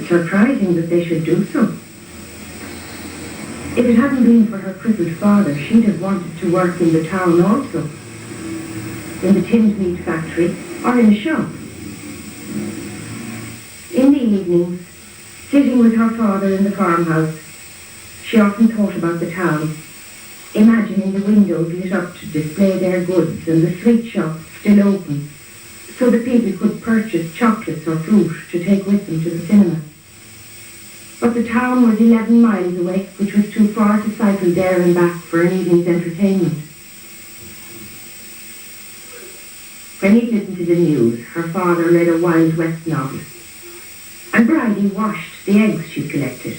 was surprising that they should do so. If it hadn't been for her crippled father, she'd have wanted to work in the town also, in the tinned meat factory or in a shop. In the evenings, sitting with her father in the farmhouse, she often thought about the town, imagining the windows lit up to display their goods and the sweet shops still open, so that people could purchase chocolates or fruit to take with them to the cinema. But the town was 11 miles away, which was too far to cycle there and back for an evening's entertainment. When he listened to the news, her father read a Wild West novel, and Bridie washed the eggs she collected.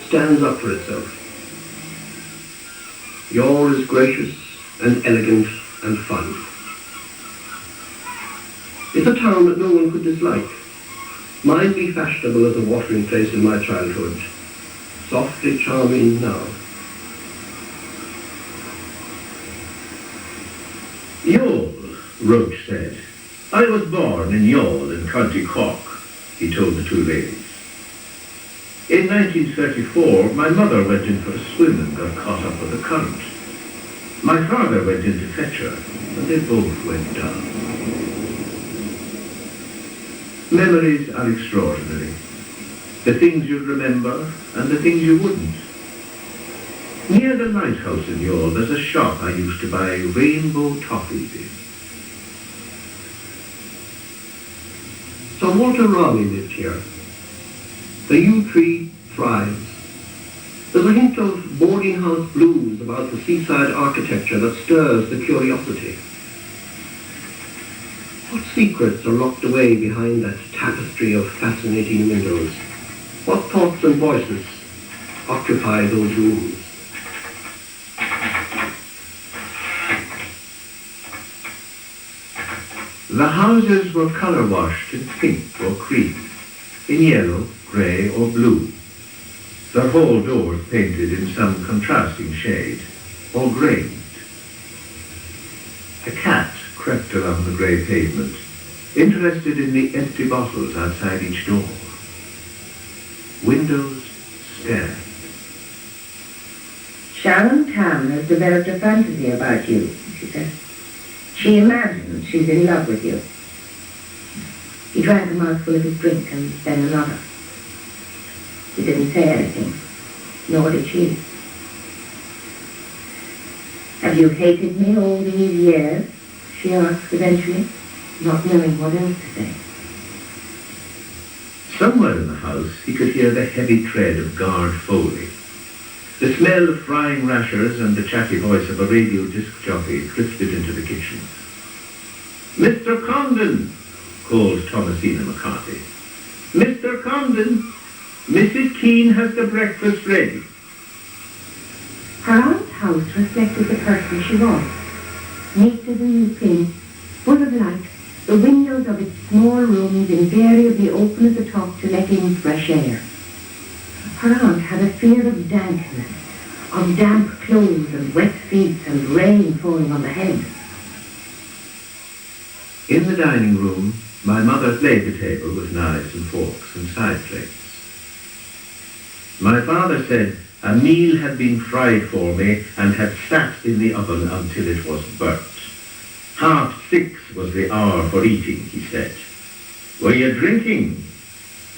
Stands up for itself. Youghal is gracious and elegant and fun. It's a town that no one could dislike. Mildly fashionable as a watering place in my childhood. Softly charming now. Youghal, Roach said. I was born in Youghal in County Cork, he told the two ladies. In 1934, my mother went in for a swim and got caught up with the current. My father went in to fetch her, and they both went down. Memories are extraordinary. The things you'd remember, and the things you wouldn't. Near the lighthouse in Youghal, there's a shop I used to buy rainbow toffees in. Sir Walter Raleigh lived here. The yew tree thrives. There's a hint of boarding house blues about the seaside architecture that stirs the curiosity. What secrets are locked away behind that tapestry of fascinating windows? What thoughts and voices occupy those rooms? The houses were colour-washed in pink or cream, in yellow, grey or blue. Their hall doors painted in some contrasting shade, or grained. A cat crept along the grey pavement, interested in the empty bottles outside each door. Windows stared. Sharon Tam has developed a fantasy about you, she said. She imagines she's in love with you. He drank a mouthful of his drink and then another. He didn't say anything, nor did she. Have you hated me all these years? She asked eventually, not knowing what else to say. Somewhere in the house he could hear the heavy tread of guard Foley. The smell of frying rashers and the chatty voice of a radio disc jockey drifted into the kitchen. "Mr. Condon," called Thomasina McCarthy. "Mr. Condon, Mrs. Keane has the breakfast ready." Her aunt's house reflected the person she was. Neat as a new pin, full of light, the windows of its small rooms invariably open at the top to let in fresh air. Her aunt had a fear of dampness, of damp clothes and wet feet and rain falling on the head. In the dining room, my mother laid the table with knives and forks and side plates. My father said a meal had been fried for me and had sat in the oven until it was burnt. 6:30 was the hour for eating, he said. "Were you drinking?"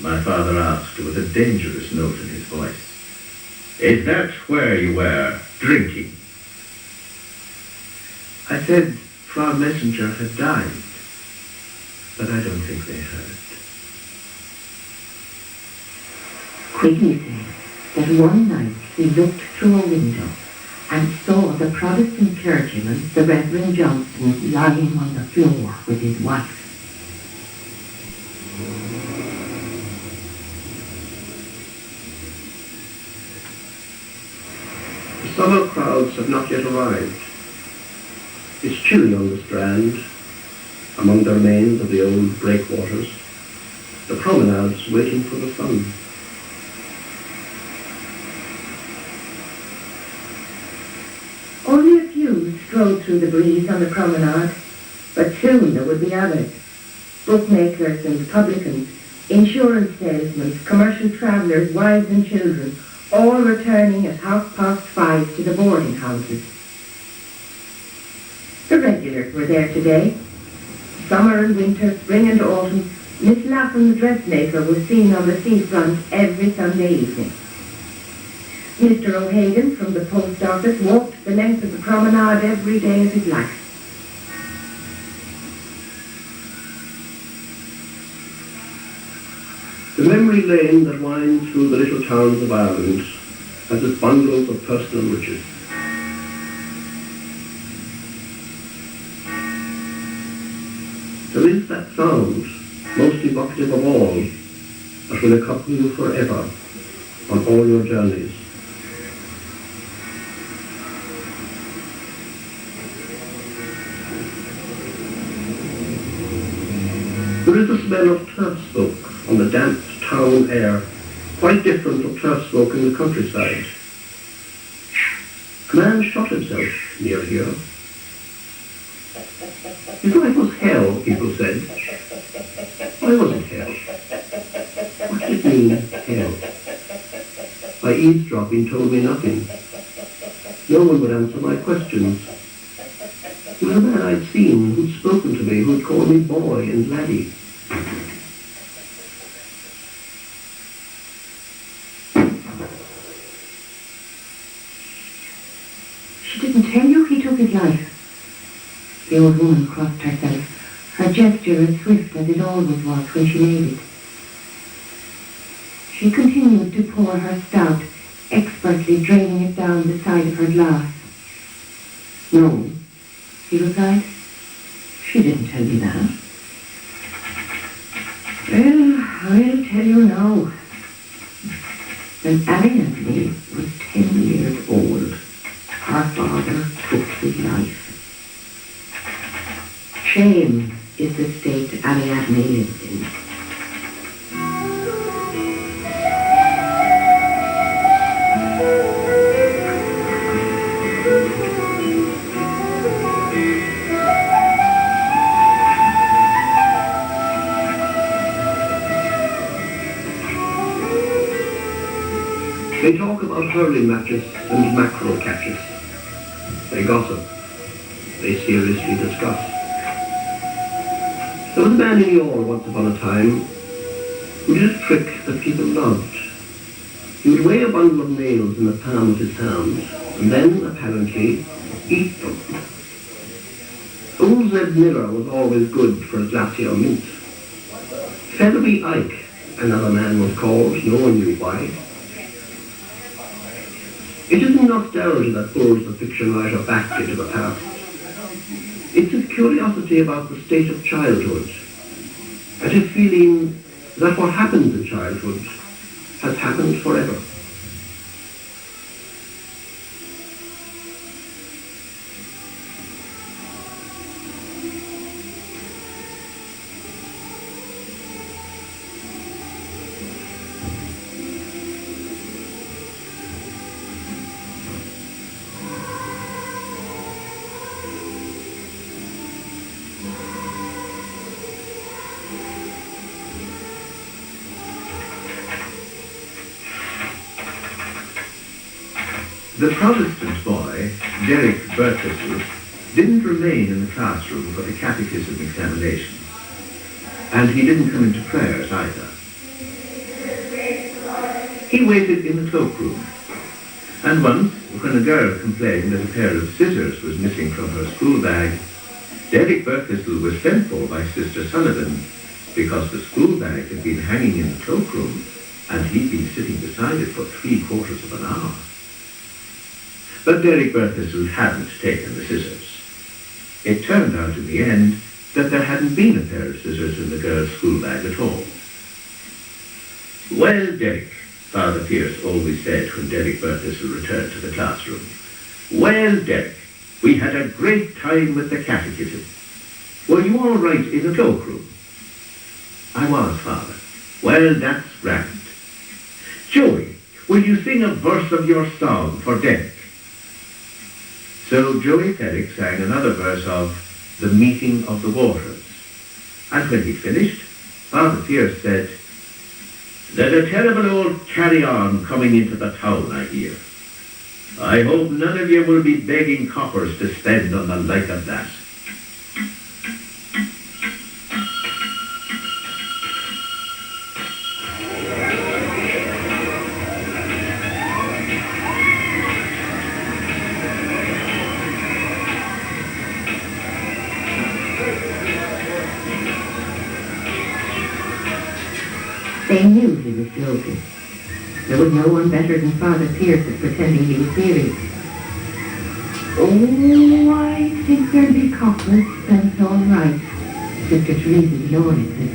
my father asked with a dangerous note in his voice. "Is that where you were, drinking?" I said Frau Messenger had died, but I don't think they heard. Quigley said that one night he looked through a window and saw the Protestant clergyman, the Reverend Johnson, lying on the floor with his wife. summer crowds have not yet arrived. It's chilly on the strand, among the remains of the old breakwaters, the promenades waiting for the sun. Only a few strolled through the breeze on the promenade, but soon there would be others. Bookmakers and publicans, insurance salesmen, commercial travellers, wives and children, all returning at 5:30 to the boarding houses. The regulars were there today. Summer and winter, spring and autumn, Miss Lapham, the dressmaker, was seen on the seafront every Sunday evening. Mr. O'Hagan from the post office walked the length of the promenade every day of his life. The memory lane that winds through the little towns of Ireland has its bundles of personal riches. There is that sound, most evocative of all, that will accompany you forever on all your journeys. There is a smell of turf smoke on the damp town air, quite different from turf smoke in the countryside. A man shot himself near here. His life was hell, people said. Why was it hell? What did it mean, hell? My eavesdropping told me nothing. No one would answer my questions. He was a man I'd seen, who'd spoken to me, who'd called me boy and laddie. She didn't tell you he took his life. The old woman crossed herself, her gesture as swift as it always was when she made it. She continued to pour her stout, expertly draining it down the side of her glass. "No," he replied. "She didn't tell me that." "Well, I'll tell you now. When Annie and me was 10 years old, our father took his life. Shame is the state Annie and me lived in. They talk about hurling matches and mackerel catches. They gossip. They seriously discuss. There was a man in Youghal once upon a time who did a trick that people loved. He would weigh a bundle of nails in the palm of his hand and then, apparently, eat them. Old Zeb Miller was always good for a glacier mint. Featherby Ike, another man was called, no one knew why. It isn't nostalgia that pulls the fiction writer back into the past. It's his curiosity about the state of childhood, and his feeling that what happens in childhood has happened forever. The Protestant boy, Derek Burkestle, didn't remain in the classroom for the catechism examinations, and he didn't come into prayers either. He waited in the cloakroom, and once, when a girl complained that a pair of scissors was missing from her school bag, Derek Burkestle was sent for by Sister Sullivan because the school bag had been hanging in the cloakroom and he'd been sitting beside it for 3/4 of an hour. But Derek Burkestle hadn't taken the scissors. It turned out in the end that there hadn't been a pair of scissors in the girl's school bag at all. "Well, Derek," Father Pierce always said when Derek Burkestle returned to the classroom, Well, Derek, we had a great time with the catechism. Were you all right in the cloakroom? I was, Father. Well, that's grand. Joey, will you sing a verse of your song for Derek? So Joey Pellick sang another verse of The Meeting of the Waters. And when he finished, Father Pierce said, "There's a terrible old carry-on coming into the town, I hear. I hope none of you will be begging coppers to spend on the like of that." They knew he was joking. There was no one better than Father Pierce at pretending he was serious. "Oh, I think there'll be coppers, that's all right," Sister Teresa Leone said.